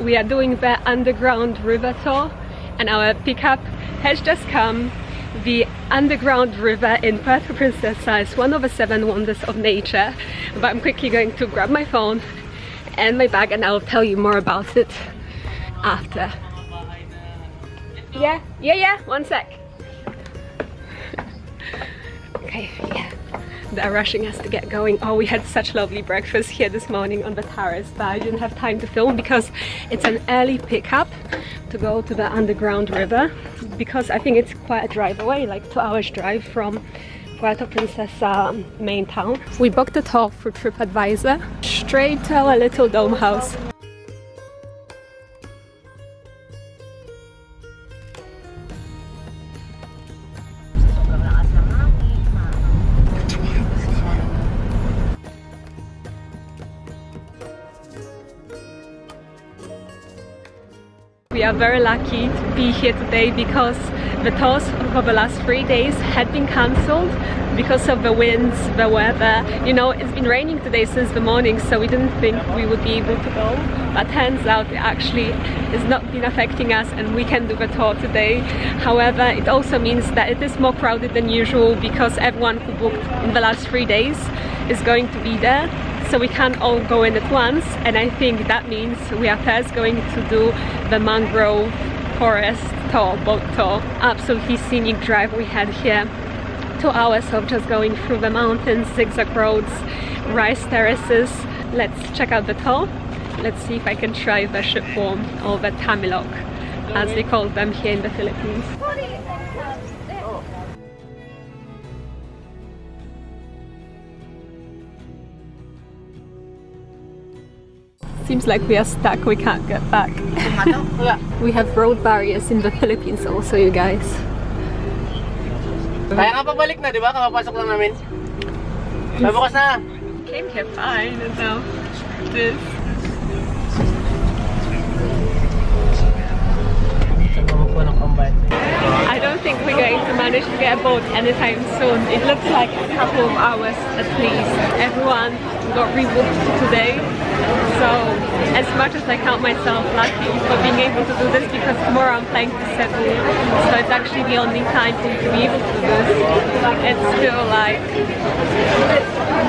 We are doing the underground river tour and our pickup has just come. The underground river in Puerto Princesa is one of the 7 wonders of nature, but I'm quickly going to grab my phone and my bag and I'll tell you more about it after. Yeah, 1 sec. Okay, yeah. They're rushing us to get going. Oh, we had such lovely breakfast here this morning on the terrace, but I didn't have time to film because it's an early pickup to go to the underground river, because I think it's quite a drive away, like 2 hours drive from Puerto Princesa main town. We booked a tour through TripAdvisor straight to our little dome house. We are very lucky to be here today because the tours for the last 3 days had been cancelled because of the winds, the weather. You know, it's been raining today since the morning, so we didn't think we would be able to go. But turns out it actually has not been affecting us and we can do the tour today. However, it also means that it is more crowded than usual because everyone who booked in the last 3 days is going to be there. So we can't all go in at once, and I think that means we are first going to do the mangrove forest tour, boat tour. Absolutely scenic drive we had here. 2 hours of just going through the mountains, zigzag roads, rice terraces. Let's check out the tour. Let's see if I can try the shipworm or the tamilok, as they call them here in the Philippines. Seems like we are stuck, we can't get back. We have road barriers in the Philippines also, you guys. Kaya nga pabalik na, di ba? Kapapasok lang namin. Nabukas na! Came here fine and now this. I don't think we're going to manage to get a boat anytime soon. It looks like a couple of hours at least. Everyone got rebooked today. So as much as I count myself lucky for being able to do this, because tomorrow I'm flying to Cebu, so it's actually the only time for me to be able to do this. It's still like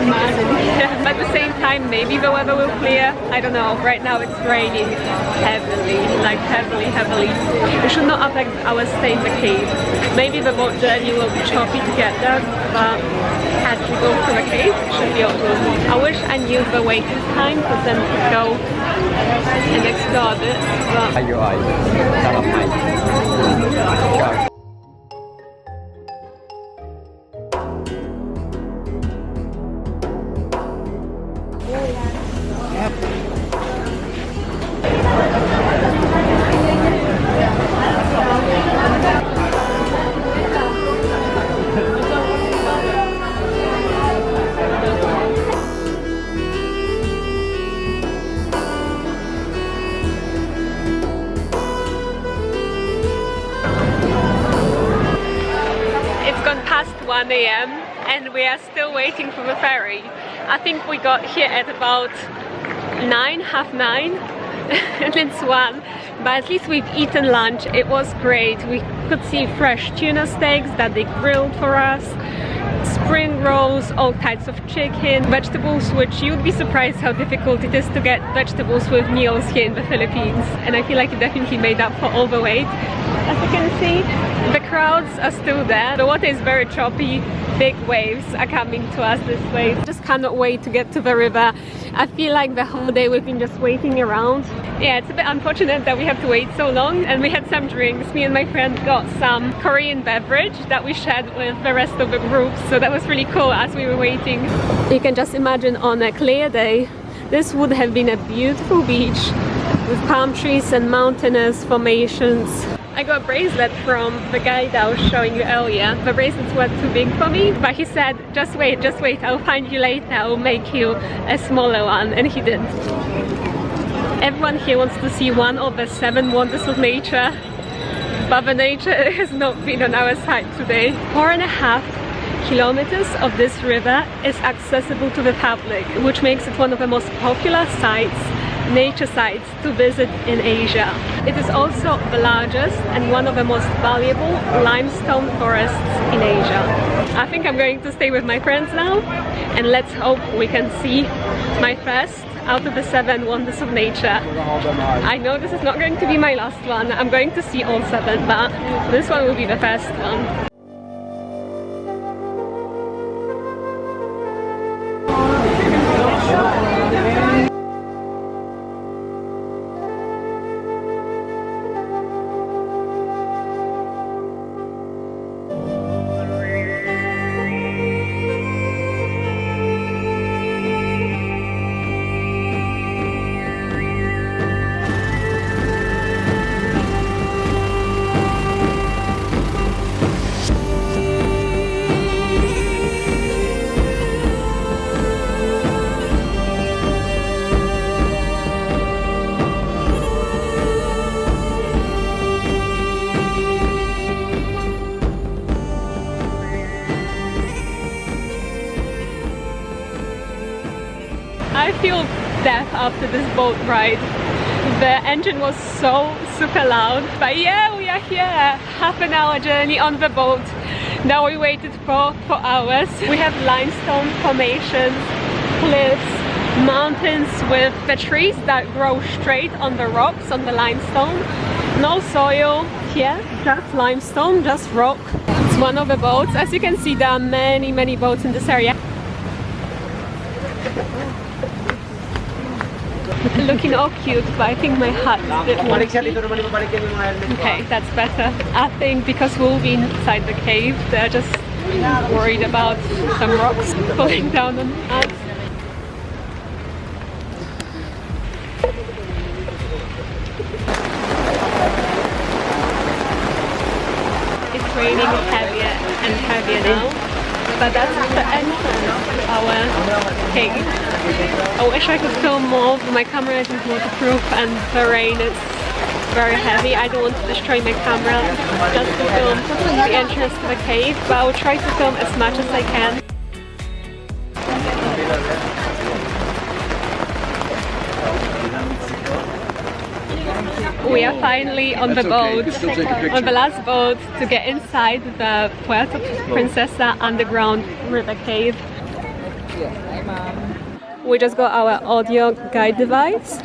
mad in here. But at the same time, maybe the weather will clear. I don't know. Right now it's raining heavily, like heavily. It should not affect our stay in the cave. Maybe the boat journey will be choppy to get there, but as we go through the cave, it should be okay. I wish I knew the waiting time, because then we could go and explore a bit. But it's gone past 1 AM and we are still waiting for the ferry. I think we got here at about 9, half 9 and it's 1, but at least we've eaten lunch. It was great. We could see fresh tuna steaks that they grilled for us, spring rolls, all types of chicken, vegetables, which you'd be surprised how difficult it is to get vegetables with meals here in the Philippines, and I feel like it definitely made up for all the wait. As you can see, the crowds are still there. The water is very choppy, big waves are coming to us this way. Just cannot wait to get to the river. I feel like the whole day we've been just waiting around. Yeah, it's a bit unfortunate that we have to wait so long, and we had some drinks. Me and my friend got some Korean beverage that we shared with the rest of the group, so that was really cool as we were waiting. You can just imagine on a clear day, this would have been a beautiful beach with palm trees and mountainous formations. I got a bracelet from the guy that I was showing you earlier. The bracelets were too big for me, but he said, just wait, I'll find you later, I'll make you a smaller one, and he did. Everyone here wants to see one of the 7 wonders of nature, but the nature has not been on our side today. 4.5 kilometers of this river is accessible to the public, which makes it one of the most popular sites nature sites to visit in Asia. It is also the largest and one of the most valuable limestone forests in Asia. I think I'm going to stay with my friends now, and let's hope we can see my first out of the 7 wonders of nature. I know this is not going to be my last one. I'm going to see all 7, but this one will be the first one. I feel death after this boat ride. The engine was so super loud, but yeah, we are here. Half an hour journey on the boat that we waited for hours. We have limestone formations, cliffs, mountains with the trees that grow straight on the rocks, on the limestone. No soil here, just limestone, just rock. It's one of the boats. As you can see, there are many boats in this area. Looking all cute, but I think my hat is a bit wonky. Okay, that's better. I think because we'll be inside the cave, they're just worried about some rocks falling down on us. It's raining heavier and heavier now. But that's the entrance to our cave. I wish I could film more, but my camera isn't waterproof and the rain is very heavy. I don't want to destroy my camera just to film the entrance to the cave, but I will try to film as much as I can. We are finally on the boat, on the last boat to get inside the Puerto Princesa underground river cave. We just got our audio guide device.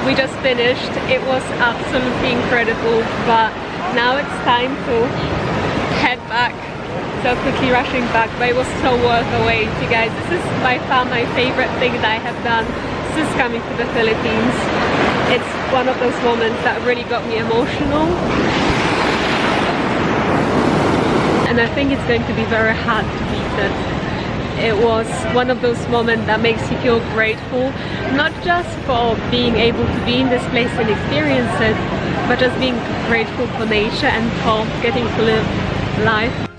We just finished. It was absolutely incredible, but now it's time to head back. So quickly rushing back, but it was so worth the wait, you guys. This is by far my favorite thing that I have done since coming to the Philippines. It's one of those moments that really got me emotional. And and I think it's going to be very hard to beat it. It was one of those moments that makes you feel grateful, not just for being able to be in this place and experience it, but just being grateful for nature and for getting to live life.